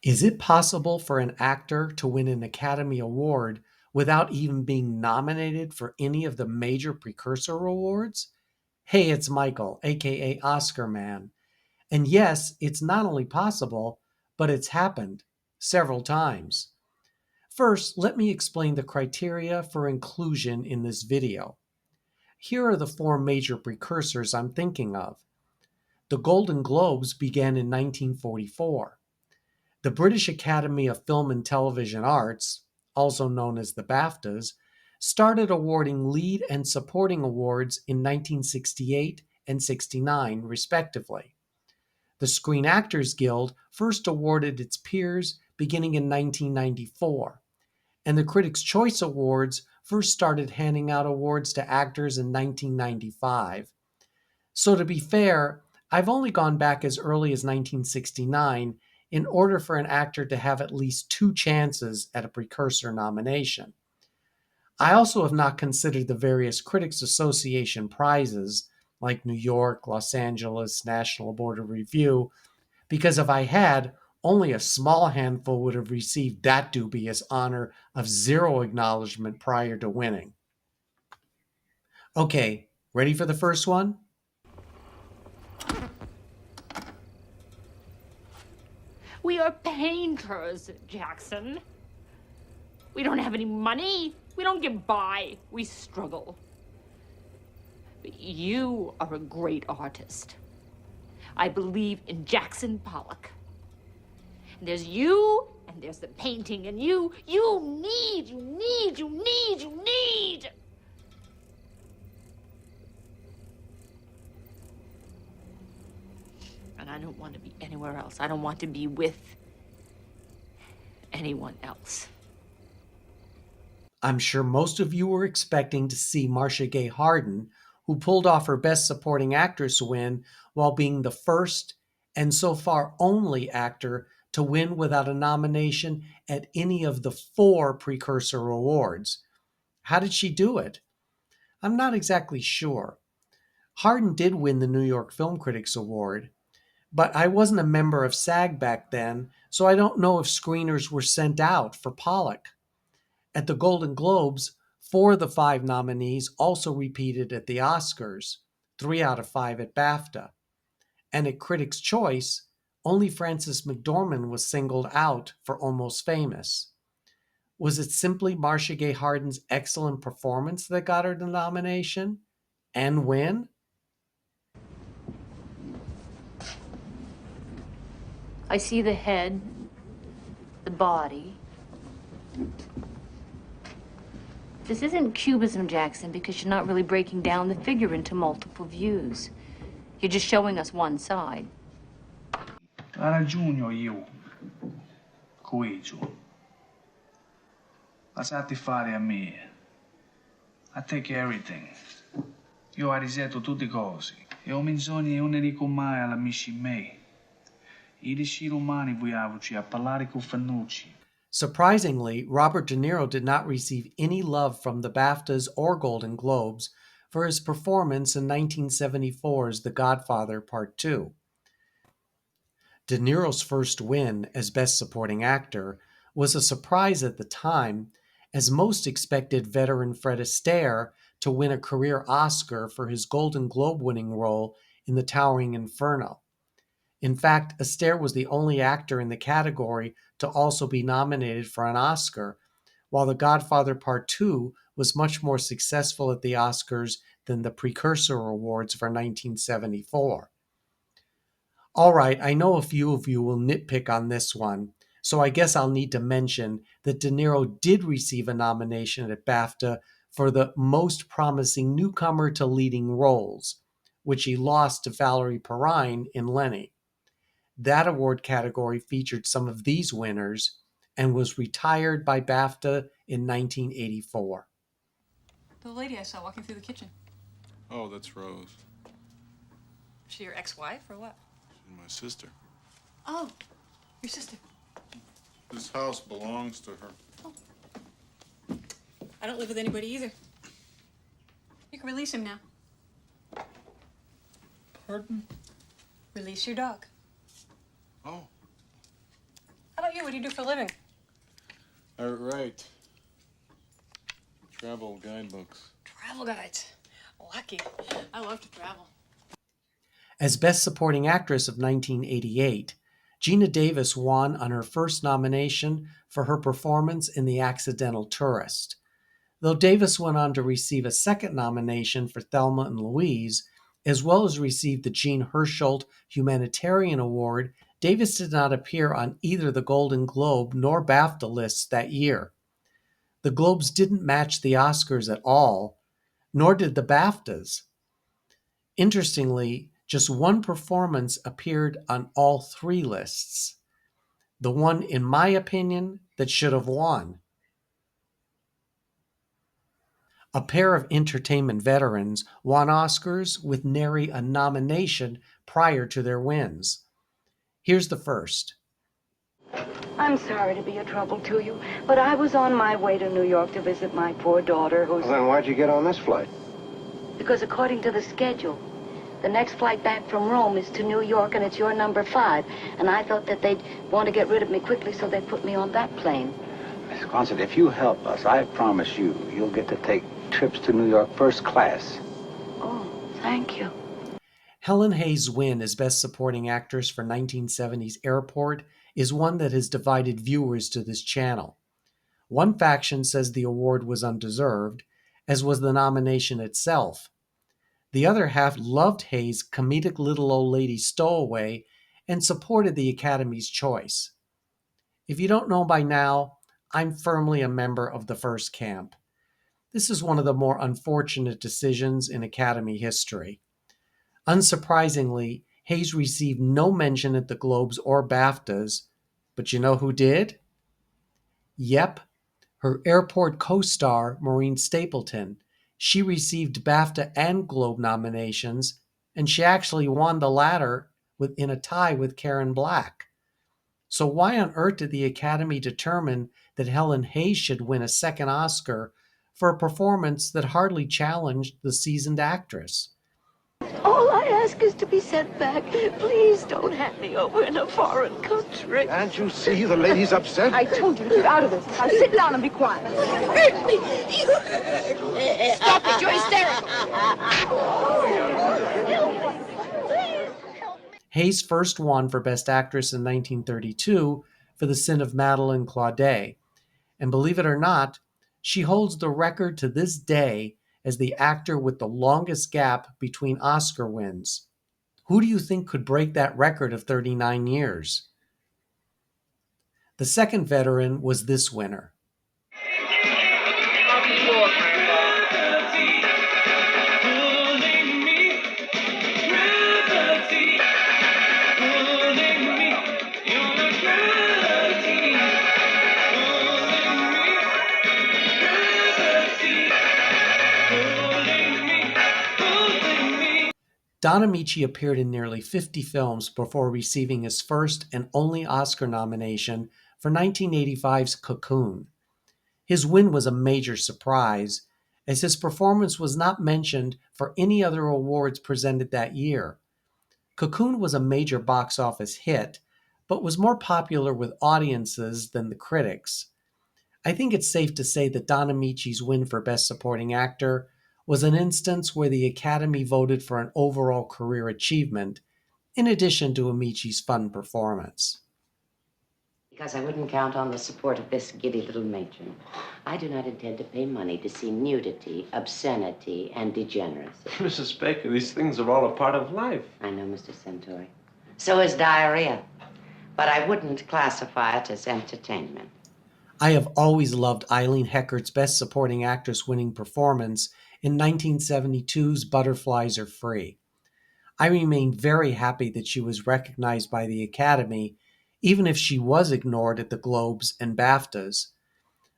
Is it possible for an actor to win an Academy Award without even being nominated for any of the major precursor awards? Hey, it's Michael, aka Oscar Man. And yes, it's not only possible, but it's happened several times. First, let me explain the criteria for inclusion in this video. Here are the four major precursors I'm thinking of. The Golden Globes began in 1944. The British Academy of Film and Television Arts, also known as the BAFTAs, started awarding lead and supporting awards in 1968 and 69, respectively. The Screen Actors Guild first awarded its peers beginning in 1994, and the Critics' Choice Awards first started handing out awards to actors in 1995. So, to be fair, I've only gone back as early as 1969 in order for an actor to have at least two chances at a precursor nomination. I also have not considered the various Critics Association prizes, like New York, Los Angeles, National Board of Review, because if I had, only a small handful would have received that dubious honor of zero acknowledgement prior to winning. Okay, ready for the first one? We are painters, Jackson. We don't have any money. We don't get by. We struggle. But you are a great artist. I believe in Jackson Pollock. And there's you, and there's the painting, and you need. And I don't want to be anywhere else. I don't want to be with anyone else. I'm sure most of you were expecting to see Marcia Gay Harden, who pulled off her Best Supporting Actress win while being the first and so far only actor to win without a nomination at any of the four precursor awards. How did she do it? I'm not exactly sure. Harden did win the New York Film Critics Award, but I wasn't a member of SAG back then, so I don't know if screeners were sent out for Pollock. At the Golden Globes, four of the five nominees also repeated at the Oscars, 3 out of 5 at BAFTA. And at Critics' Choice, only Frances McDormand was singled out for Almost Famous. Was it simply Marcia Gay Harden's excellent performance that got her the nomination and win? I see the head, the body. This isn't cubism, Jackson, because you're not really breaking down the figure into multiple views. You're just showing us one side. Ha ragione io. Qui giù. Lasciate fare a me. I take everything. Io risetto tutte cose. E ho menzogne e non ne dico mai alla amici miei. I riuscì romani voiamoci a parlare con Fannucci. Surprisingly, Robert De Niro did not receive any love from the BAFTAs or Golden Globes for his performance in 1974's The Godfather Part 2. De Niro's first win as Best Supporting Actor was a surprise at the time, as most expected veteran Fred Astaire to win a career Oscar for his Golden Globe-winning role in The Towering Inferno. In fact, Astaire was the only actor in the category to also be nominated for an Oscar, while The Godfather Part 2 was much more successful at the Oscars than the Precursor Awards for 1974. All right, I know a few of you will nitpick on this one, so I guess I'll need to mention that De Niro did receive a nomination at BAFTA for the Most Promising Newcomer to Leading Roles, which he lost to Valerie Perrine in Lenny. That award category featured some of these winners and was retired by BAFTA in 1984. The lady I saw walking through the kitchen. Oh, that's Rose. Is she your ex-wife or what? She's my sister. Oh, your sister. This house belongs to her. Oh. I don't live with anybody either. You can release him now. Pardon? Release your dog. Oh. How about What do you do for a living? I write travel guidebooks. Travel guides. Lucky. I love to travel. As Best Supporting Actress of 1988, Gina Davis won on her first nomination for her performance in The Accidental Tourist. Though Davis went on to receive a second nomination for Thelma and Louise, as well as receive the Jean Hersholt Humanitarian Award, Davis did not appear on either the Golden Globe nor BAFTA lists that year. The Globes didn't match the Oscars at all, nor did the BAFTAs. Interestingly, just one performance appeared on all three lists. The one, in my opinion, that should have won. A pair of entertainment veterans won Oscars with nary a nomination prior to their wins. Here's the first. I'm sorry to be a trouble to you, but I was on my way to New York to visit my poor daughter who's... Well, then why'd you get on this flight? Because according to the schedule, the next flight back from Rome is to New York, and it's your number 5. And I thought that they'd want to get rid of me quickly, so they put me on that plane. Miss Quonset, if you help us, I promise you'll get to take trips to New York first class. Oh, thank you. Helen Hayes' win as Best Supporting Actress for 1970's Airport is one that has divided viewers to this channel. One faction says the award was undeserved, as was the nomination itself. The other half loved Hayes' comedic little old lady stowaway and supported the Academy's choice. If you don't know by now, I'm firmly a member of the first camp. This is one of the more unfortunate decisions in Academy history. Unsurprisingly, Hayes received no mention at the Globes or BAFTAs, but you know who did? Yep, her Airport co-star, Maureen Stapleton. She received BAFTA and Globe nominations, and she actually won the latter in a tie with Karen Black. So why on earth did the Academy determine that Helen Hayes should win a second Oscar for a performance that hardly challenged the seasoned actress? All I ask is to be sent back. Please don't hand me over in a foreign country. Can't you see the lady's upset? I told you to get out of this. Now sit down and be quiet. Stop it, you're hysterical. Hayes first won for Best Actress in 1932 for The Sin of Madeleine Claudet, and believe it or not, she holds the record to this day as the actor with the longest gap between Oscar wins. Who do you think could break that record of 39 years? The second veteran was this winner. Don Amici appeared in nearly 50 films before receiving his first and only Oscar nomination for 1985's Cocoon. His win was a major surprise, as his performance was not mentioned for any other awards presented that year. Cocoon was a major box office hit, but was more popular with audiences than the critics. I think it's safe to say that Don Amici's win for Best Supporting Actor was an instance where the Academy voted for an overall career achievement, in addition to Amici's fun performance. Because I wouldn't count on the support of this giddy little matron. I do not intend to pay money to see nudity, obscenity, and degeneracy. Mrs. Baker, these things are all a part of life. I know, Mr. Centauri. So is diarrhea. But I wouldn't classify it as entertainment. I have always loved Eileen Hecker's Best Supporting Actress winning performance in 1972's Butterflies Are Free. I remain very happy that she was recognized by the Academy, even if she was ignored at the Globes and BAFTAs.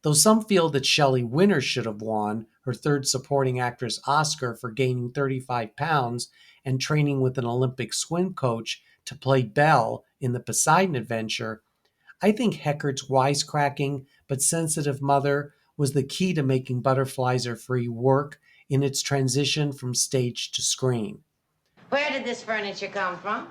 Though some feel that Shelley Winters should have won her third Supporting Actress Oscar for gaining 35 pounds and training with an Olympic swim coach to play Belle in the Poseidon Adventure, I think Hecker's wisecracking but sensitive mother was the key to making Butterflies Are Free work in its transition from stage to screen. Where did this furniture come from?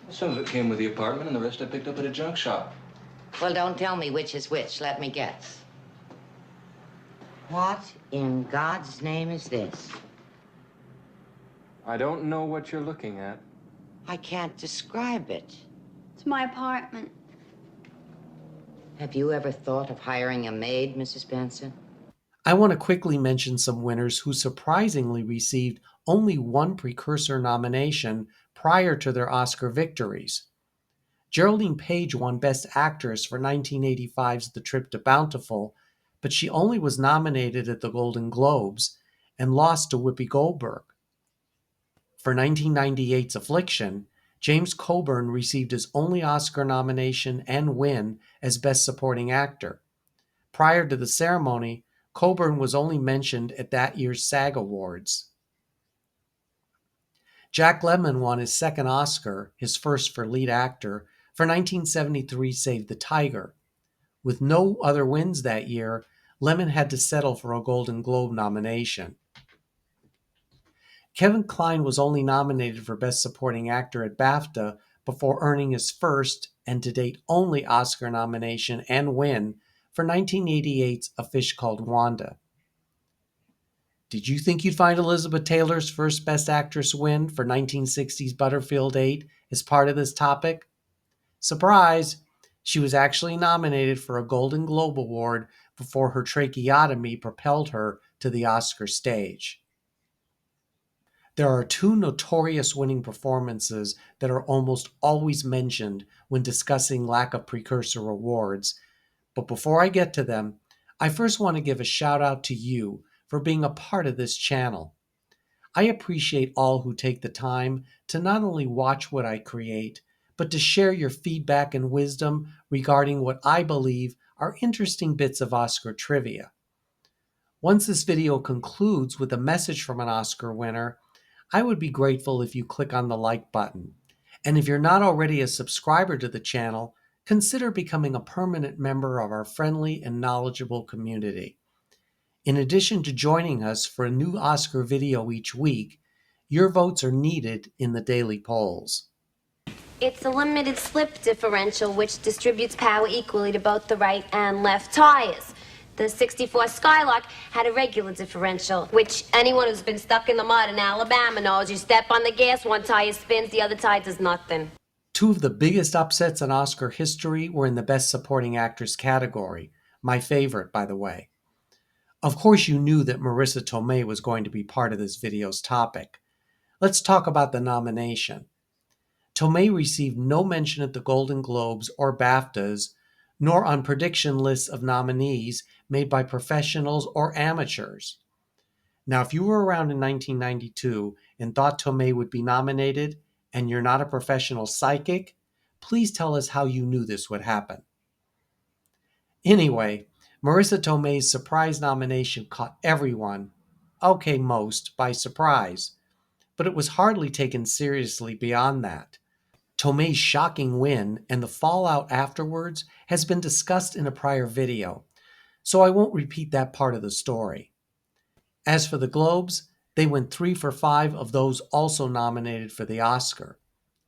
Some of it came with the apartment, and the rest I picked up at a junk shop. Well, don't tell me which is which. Let me guess. What in God's name is this? I don't know what you're looking at. I can't describe it. It's my apartment. Have you ever thought of hiring a maid, Mrs. Benson? I want to quickly mention some winners who surprisingly received only one precursor nomination prior to their Oscar victories. Geraldine Page won Best Actress for 1985's The Trip to Bountiful, but she only was nominated at the Golden Globes and lost to Whoopi Goldberg. For 1998's Affliction, James Coburn received his only Oscar nomination and win as Best Supporting Actor. Prior to the ceremony, Coburn was only mentioned at that year's SAG Awards. Jack Lemmon won his second Oscar, his first for lead actor, for 1973's Save the Tiger. With no other wins that year, Lemmon had to settle for a Golden Globe nomination. Kevin Kline was only nominated for Best Supporting Actor at BAFTA before earning his first, and to date only, Oscar nomination and win for 1988's A Fish Called Wanda. Did you think you'd find Elizabeth Taylor's first Best Actress win for 1960's Butterfield 8 as part of this topic? Surprise! She was actually nominated for a Golden Globe Award before her tracheotomy propelled her to the Oscar stage. There are two notorious winning performances that are almost always mentioned when discussing lack of precursor awards, but before I get to them, I first want to give a shout out to you for being a part of this channel. I appreciate all who take the time to not only watch what I create, but to share your feedback and wisdom regarding what I believe are interesting bits of Oscar trivia. Once this video concludes with a message from an Oscar winner, I would be grateful if you click on the like button. And if you're not already a subscriber to the channel, consider becoming a permanent member of our friendly and knowledgeable community. In addition to joining us for a new Oscar video each week, your votes are needed in the daily polls. It's a limited slip differential which distributes power equally to both the right and left tires. The 64 Skylark had a regular differential, which anyone who's been stuck in the mud in Alabama knows. You step on the gas, one tire spins, the other tire does nothing. Two of the biggest upsets in Oscar history were in the Best Supporting Actress category. My favorite, by the way. Of course, you knew that Marissa Tomei was going to be part of this video's topic. Let's talk about the nomination. Tomei received no mention at the Golden Globes or BAFTAs, nor on prediction lists of nominees made by professionals or amateurs. Now, if you were around in 1992 and thought Tomei would be nominated, and you're not a professional psychic, please tell us how you knew this would happen. Anyway, Marissa Tomei's surprise nomination caught everyone, okay, most, by surprise, but it was hardly taken seriously beyond that. Tomei's shocking win and the fallout afterwards has been discussed in a prior video, so I won't repeat that part of the story. As for the Globes, they went 3 for 5 of those also nominated for the Oscar,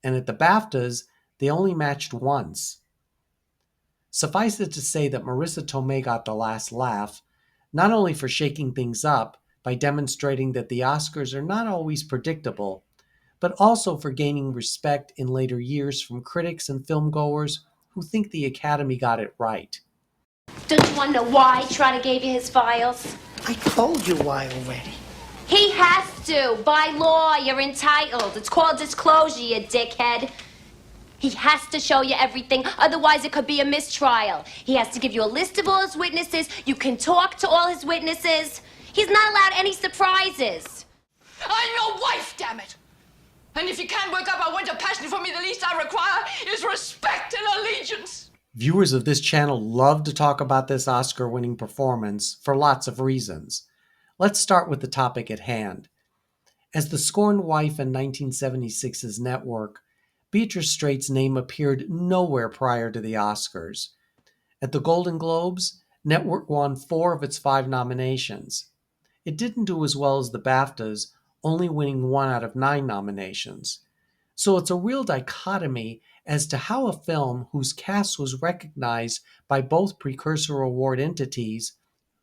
and at the BAFTAs, they only matched once. Suffice it to say that Marissa Tomei got the last laugh, not only for shaking things up by demonstrating that the Oscars are not always predictable, but also for gaining respect in later years from critics and filmgoers who think the Academy got it right. Don't you want to know why Trotter gave you his files? I told you why already. He has to. By law, you're entitled. It's called disclosure, you dickhead. He has to show you everything, otherwise it could be a mistrial. He has to give you a list of all his witnesses. You can talk to all his witnesses. He's not allowed any surprises. I'm your wife, damn it! And if you can't work up a winter passion for me, the least I require is respect and allegiance. Viewers of this channel love to talk about this Oscar-winning performance for lots of reasons. Let's start with the topic at hand. As the scorned wife in 1976's Network, Beatrice Straight's name appeared nowhere prior to the Oscars. At the Golden Globes, Network won 4 of its 5 nominations. It didn't do as well as the BAFTAs, only winning 1 out of 9 nominations. So it's a real dichotomy as to how a film whose cast was recognized by both precursor award entities,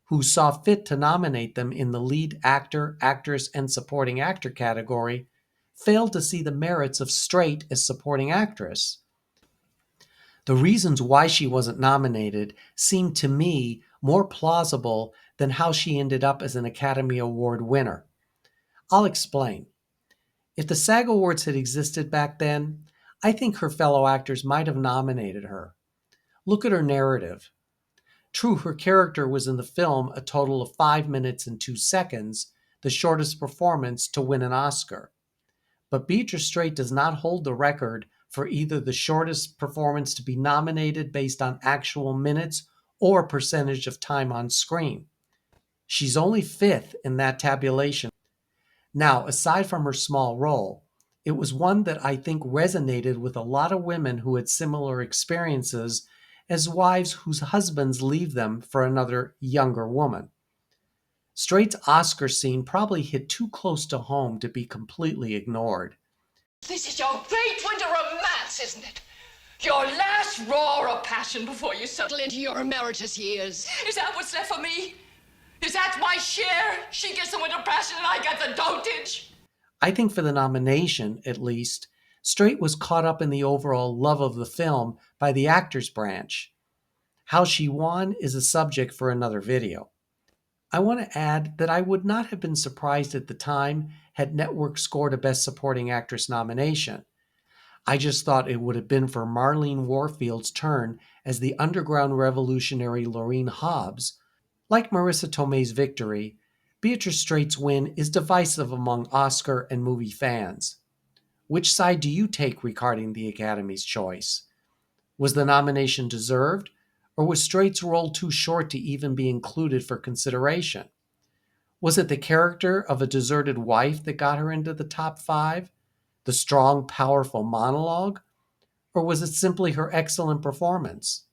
who saw fit to nominate them in the lead actor, actress, and supporting actor category, failed to see the merits of Strait as supporting actress. The reasons why she wasn't nominated seemed to me more plausible than how she ended up as an Academy Award winner. I'll explain. If the SAG Awards had existed back then, I think her fellow actors might have nominated her. Look at her narrative. True, her character was in the film a total of 5 minutes and 2 seconds, the shortest performance to win an Oscar. But Beatrice Straight does not hold the record for either the shortest performance to be nominated based on actual minutes or percentage of time on screen. She's only 5th in that tabulation. Now, aside from her small role, it was one that I think resonated with a lot of women who had similar experiences as wives whose husbands leave them for another younger woman. Straight's Oscar scene probably hit too close to home to be completely ignored. This is your great winter romance, isn't it? Your last roar of passion before you settle into your emeritus years. Is that what's left for me? Is that my share? She gets the winter passion and I get the dotage? I think for the nomination, at least, Strait was caught up in the overall love of the film by the actors branch. How she won is a subject for another video. I want to add that I would not have been surprised at the time had Network scored a Best Supporting Actress nomination. I just thought it would have been for Marlene Warfield's turn as the underground revolutionary Lorene Hobbs. Like Marissa Tomei's victory, Beatrice Strait's win is divisive among Oscar and movie fans. Which side do you take regarding the Academy's choice? Was the nomination deserved, or was Strait's role too short to even be included for consideration? Was it the character of a deserted wife that got her into the top 5? The strong, powerful monologue? Or was it simply her excellent performance?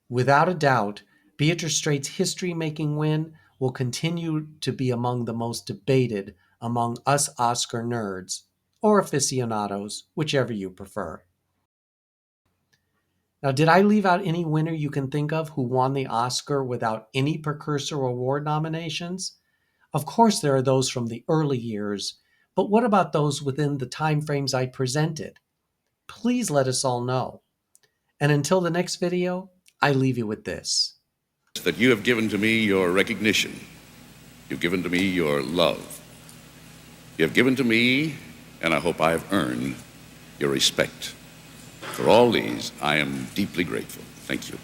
Without a doubt, Beatrice Strait's history-making win will continue to be among the most debated among us Oscar nerds, or aficionados, whichever you prefer. Now, did I leave out any winner you can think of who won the Oscar without any precursor award nominations? Of course, there are those from the early years, but what about those within the time frames I presented? Please let us all know. And until the next video, I leave you with this. That you have given to me your recognition. You've given to me your love. You have given to me, and I hope I have earned, your respect. For all these, I am deeply grateful. Thank you.